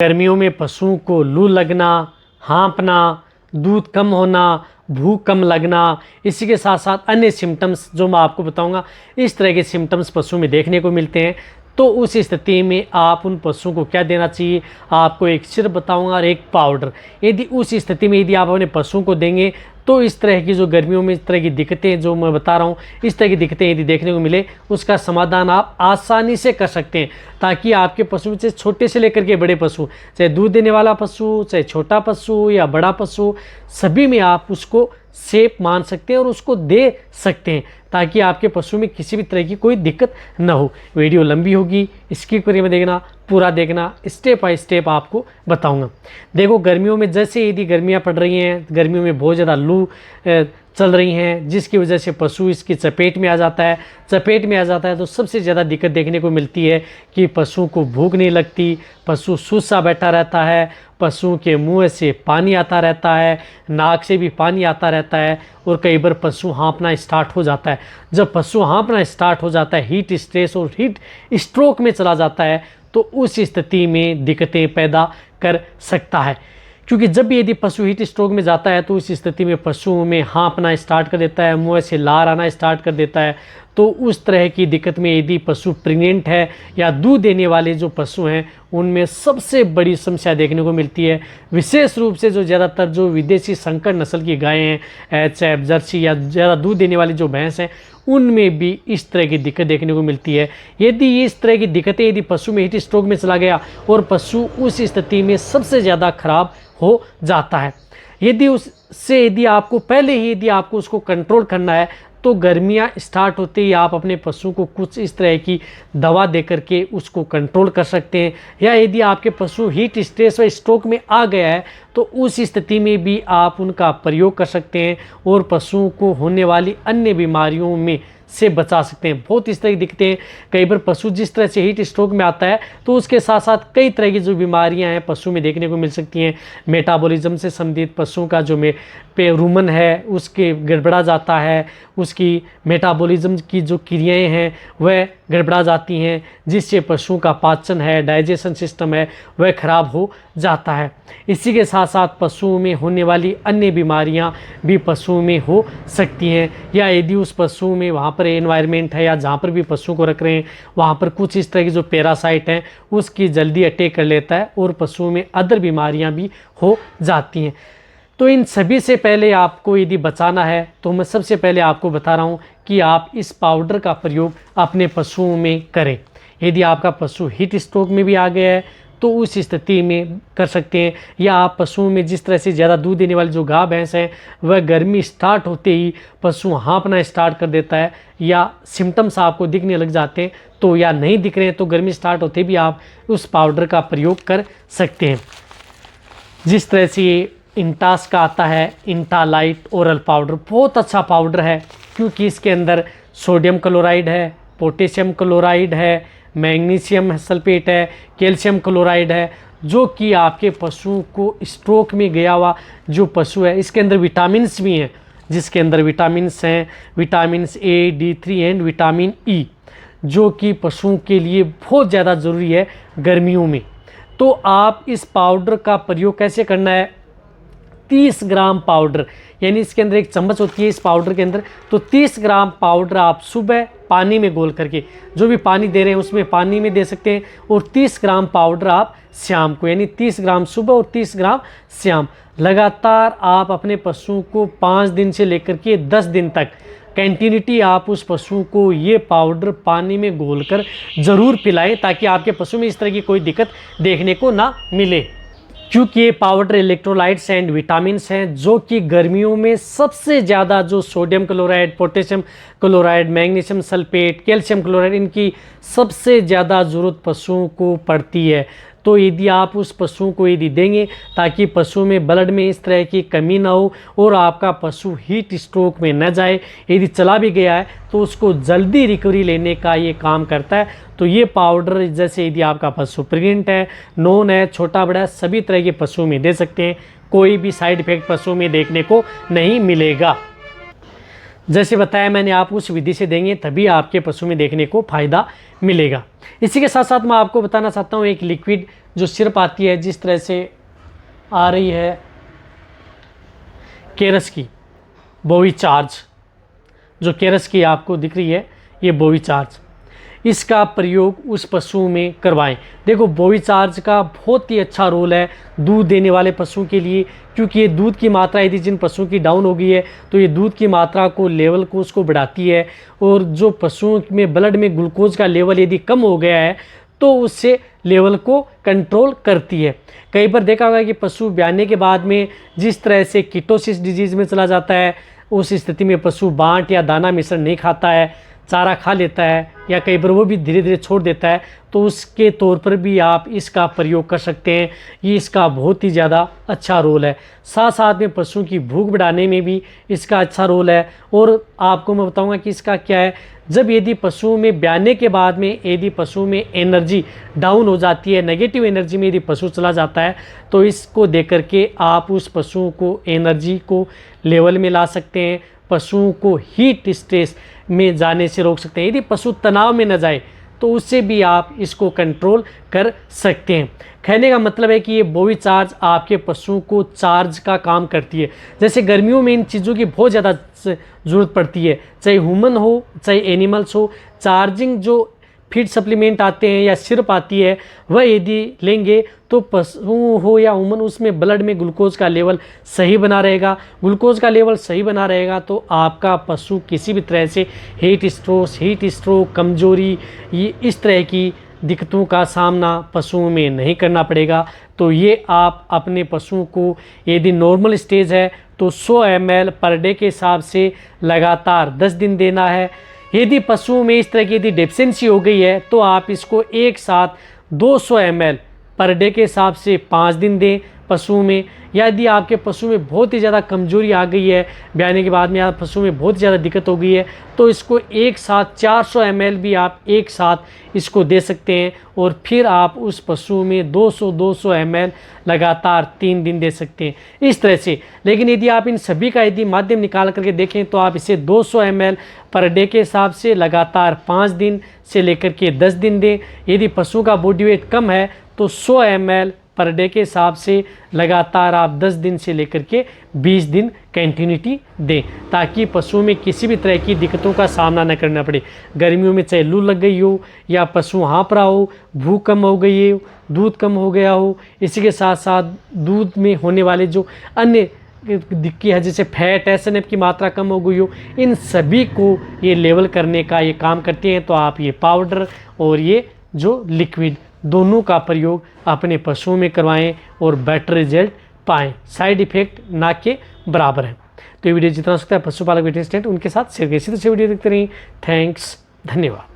गर्मियों में पशुओं को लू लगना, हाँफना, दूध कम होना, भूख कम लगना, इसी के साथ साथ अन्य सिम्टम्स जो मैं आपको बताऊंगा, इस तरह के सिम्टम्स पशुओं में देखने को मिलते हैं। तो उस स्थिति में आप उन पशुओं को क्या देना चाहिए, आपको एक सिरप बताऊंगा और एक पाउडर। यदि उस स्थिति में यदि आप अपने पशुओं को देंगे तो इस तरह की जो गर्मियों में इस तरह की दिक्कतें जो मैं बता रहा हूँ, इस तरह की दिक्कतें यदि देखने को मिले, उसका समाधान आप आसानी से कर सकते हैं, ताकि आपके पशु चाहे छोटे से लेकर के बड़े पशु, चाहे दूध देने वाला पशु, चाहे छोटा पशु या बड़ा पशु, सभी में आप उसको सेफ मान सकते हैं और उसको दे सकते हैं, ताकि आपके पशु में किसी भी तरह की कोई दिक्कत न हो। वीडियो लंबी होगी, स्किप करके में देखना, पूरा देखना, स्टेप बाय स्टेप आपको बताऊंगा। देखो, गर्मियों में जैसे यदि गर्मियां पड़ रही हैं, गर्मियों में बहुत ज़्यादा लू चल रही हैं, जिसकी वजह से पशु इसकी चपेट में आ जाता है। चपेट में आ जाता है तो सबसे ज़्यादा दिक्कत देखने को मिलती है कि पशु को भूख नहीं लगती, पशु सूसा बैठा रहता है, पशु के मुंह से पानी आता रहता है, नाक से भी पानी आता रहता है, और कई बार पशु हाँफना स्टार्ट हो जाता है। जब पशु हाँफना स्टार्ट हो जाता है, हीट स्ट्रेस और हीट स्ट्रोक में चला जाता है, तो उस स्थिति में दिक्कतें पैदा कर सकता है। क्योंकि जब भी यदि पशु हीट स्ट्रोक में जाता है तो उस स्थिति में पशुओं में हाँफना स्टार्ट कर देता है, मुँह से लार आना स्टार्ट कर देता है। तो उस तरह की दिक्कत में यदि पशु प्रेग्नेंट है या दूध देने वाले जो पशु हैं, उनमें सबसे बड़ी समस्या देखने को मिलती है। विशेष रूप से जो ज़्यादातर जो विदेशी संकर नस्ल की गायें हैं, एचएफ, जर्सी या ज़्यादा दूध देने वाली जो भैंस हैं, उनमें भी इस तरह की दिक्कत देखने को मिलती है। यदि इस तरह की दिक्कतें यदि पशु में हीट स्ट्रोक में चला गया और पशु उस स्थिति में सबसे ज़्यादा खराब हो जाता है। यदि आपको पहले ही यदि आपको उसको कंट्रोल करना है, तो गर्मियाँ स्टार्ट होते ही आप अपने पशु को कुछ इस तरह की दवा दे करके उसको कंट्रोल कर सकते हैं। या यदि आपके पशु हीट स्ट्रेस व स्ट्रोक में आ गया है, तो उस स्थिति में भी आप उनका प्रयोग कर सकते हैं और पशुओं को होने वाली अन्य बीमारियों में से बचा सकते हैं। बहुत इस तरह की दिक्कतें, कई बार पशु जिस तरह से हीट स्ट्रोक में आता है तो उसके साथ साथ कई तरह की जो बीमारियां हैं पशु में देखने को मिल सकती हैं। मेटाबॉलिज्म से संबंधित पशुओं का जो रुमन है उसके गड़बड़ा जाता है, उसकी मेटाबॉलिज्म की जो क्रियाएं हैं वह गड़बड़ा जाती हैं, जिससे पशुओं का पाचन है, डाइजेशन सिस्टम है, वह खराब हो जाता है। इसी के साथ साथ पशुओं में होने वाली अन्य बीमारियां भी पशुओं में हो सकती हैं। या यदि उस पशु में वहाँ पर एनवायरनमेंट है या जहाँ पर भी पशुओं को रख रहे हैं वहाँ पर कुछ इस तरह की जो पैरासाइट हैं उसकी जल्दी अटैक कर लेता है और पशुओं में अदर बीमारियां भी हो जाती हैं। तो इन सभी से पहले आपको यदि बचाना है तो मैं सबसे पहले आपको बता रहा हूँ कि आप इस पाउडर का प्रयोग अपने पशुओं में करें। यदि आपका पशु हीट स्ट्रोक में भी आ गया है तो उस स्थिति में कर सकते हैं। या आप पशुओं में जिस तरह से ज़्यादा दूध देने वाली जो गाय भैंस हैं वह गर्मी स्टार्ट होते ही पशु हाँफना स्टार्ट कर देता है या सिम्टम्स आपको दिखने लग जाते हैं, तो या नहीं दिख रहे हैं तो गर्मी स्टार्ट होते भी आप उस पाउडर का प्रयोग कर सकते हैं। जिस तरह से ये इंटास का आता है, इंटालाइट ओरल पाउडर, बहुत अच्छा पाउडर है क्योंकि इसके अंदर सोडियम क्लोराइड है, पोटेशियम क्लोराइड है, मैग्नीशियम सल्फेट है, कैल्शियम क्लोराइड है, जो कि आपके पशुओं को स्ट्रोक में गया हुआ जो पशु है, इसके अंदर विटामिन्स भी हैं, जिसके अंदर विटामिन्स हैं, vitamins A, D3 and vitamin E, जो कि पशुओं के लिए बहुत ज़्यादा ज़रूरी है गर्मियों में। तो आप इस पाउडर का प्रयोग कैसे करना है, 30 ग्राम पाउडर, यानी इसके अंदर एक चम्मच होती है इस पाउडर के अंदर, तो 30 ग्राम पाउडर आप सुबह पानी में घोल करके, जो भी पानी दे रहे हैं उसमें पानी में दे सकते हैं, और 30 ग्राम पाउडर आप शाम को, यानी 30 ग्राम सुबह और 30 ग्राम शाम, लगातार आप अपने पशुओं को 5 दिन से लेकर के 10 दिन तक कंटिन्यूटी आप उस पशु को ये पाउडर पानी में घोलकर ज़रूर पिलाएं, ताकि आपके पशु में इस तरह की कोई दिक्कत देखने को ना मिले। क्योंकि ये पाउडर इलेक्ट्रोलाइट्स एंड विटामिन्स हैं जो कि गर्मियों में सबसे ज़्यादा जो sodium chloride, potassium chloride, magnesium sulphate, calcium chloride, इनकी सबसे ज़्यादा ज़रूरत पशुओं को पड़ती है। तो यदि आप उस पशु को यदि देंगे ताकि पशु में ब्लड में इस तरह की कमी ना हो और आपका पशु हीट स्ट्रोक में न जाए, यदि चला भी गया है तो उसको जल्दी रिकवरी लेने का ये काम करता है। तो ये पाउडर जैसे यदि आपका पशु प्रेग्नेंट है, नॉन है, छोटा बड़ा, सभी तरह के पशु में दे सकते हैं, कोई भी साइड इफेक्ट पशु में देखने को नहीं मिलेगा। जैसे बताया मैंने, आप उस विधि से देंगे तभी आपके पशु में देखने को फ़ायदा मिलेगा। इसी के साथ साथ मैं आपको बताना चाहता हूँ एक लिक्विड जो सिरप आती है, जिस तरह से आ रही है केरस की बोवी चार्ज, जो केरस की आपको दिख रही है ये बोवी चार्ज, इसका प्रयोग उस पशु में करवाएं। देखो बोवी चार्ज का बहुत ही अच्छा रोल है दूध देने वाले पशुओं के लिए, क्योंकि ये दूध की मात्रा यदि जिन पशुओं की डाउन हो गई है तो ये दूध की मात्रा को लेवल को उसको बढ़ाती है, और जो पशुओं में ब्लड में ग्लूकोज का लेवल यदि कम हो गया है तो उससे लेवल को कंट्रोल करती है। कई बार देखा होगा कि पशु ब्याने के बाद में जिस तरह से कीटोसिस डिजीज़ में चला जाता है, उस स्थिति में पशु बांट या दाना मिश्रण नहीं खाता है, चारा खा लेता है या कई बार वो भी धीरे धीरे छोड़ देता है, तो उसके तौर पर भी आप इसका प्रयोग कर सकते हैं। ये इसका बहुत ही ज़्यादा अच्छा रोल है। साथ साथ में पशुओं की भूख बढ़ाने में भी इसका अच्छा रोल है। और आपको मैं बताऊंगा कि इसका क्या है, जब यदि पशुओं में ब्याने के बाद में यदि पशु में एनर्जी डाउन हो जाती है, नेगेटिव एनर्जी में यदि पशु चला जाता है, तो इसको देख करके आप उस पशुओं को एनर्जी को लेवल में ला सकते हैं, पशुओं को हीट स्ट्रेस में जाने से रोक सकते हैं। यदि पशु तनाव में न जाए तो उससे भी आप इसको कंट्रोल कर सकते हैं। कहने का मतलब है कि ये बोवी चार्ज आपके पशुओं को चार्ज का काम करती है। जैसे गर्मियों में इन चीज़ों की बहुत ज़्यादा ज़रूरत पड़ती है, चाहे ह्यूमन हो चाहे एनिमल्स हो। चार्जिंग जो फीड सप्लीमेंट आते हैं या सिरप आती है, वह यदि लेंगे तो पशु हो या ह्यूमन, उसमें ब्लड में ग्लूकोज का लेवल सही बना रहेगा। ग्लूकोज का लेवल सही बना रहेगा तो आपका पशु किसी भी तरह से हीट स्ट्रोक, कमजोरी, ये इस तरह की दिक्कतों का सामना पशुओं में नहीं करना पड़ेगा। तो ये आप अपने पशुओं को यदि नॉर्मल स्टेज है तो 100 ml पर डे के हिसाब से लगातार 10 दिन देना है। यदि पशुओं में इस तरह की यदि डेफिशिएंसी हो गई है तो आप इसको एक साथ 200 ml पर डे के हिसाब से 5 दिन दें पशुओं में। यदि आपके पशु में बहुत ही ज़्यादा कमजोरी आ गई है, ब्याने के बाद में या पशु में बहुत ज़्यादा दिक्कत हो गई है, तो इसको एक साथ 400 ml भी आप एक साथ इसको दे सकते हैं। और फिर आप उस पशु में 200 ml लगातार 3 दिन दे सकते हैं इस तरह से। लेकिन यदि आप इन सभी का यदि माध्यम निकाल करके देखें तो आप इसे 200 ml पर डे के हिसाब से लगातार 5 दिन से लेकर के 10 दिन दें। यदि पशु का बॉडी वेट कम है तो 100 ml पर डे के हिसाब से लगातार आप 10 दिन से लेकर के 20 दिन कंटिन्यूटी दें, ताकि पशुओं में किसी भी तरह की दिक्कतों का सामना न करना पड़े। गर्मियों में चाहे लू लग गई हो या पशु हाँफ रहा हो, भूख कम हो गई हो, दूध कम हो गया हो, इसी के साथ साथ दूध में होने वाले जो अन्य दिक्कत है जैसे फैट, SNF की मात्रा कम हो गई हो, इन सभी को ये लेवल करने का ये काम करते हैं। तो आप ये पाउडर और ये जो लिक्विड दोनों का प्रयोग अपने पशुओं में करवाएं और बेटर रिजल्ट पाएं। साइड इफेक्ट ना के बराबर है। तो ये वीडियो जितना हो सकता है पशुपालक वेटरनरी असिस्टेंट उनके साथ शेयर करें। इसी तरह से वीडियो देखते रहिए। थैंक्स, धन्यवाद।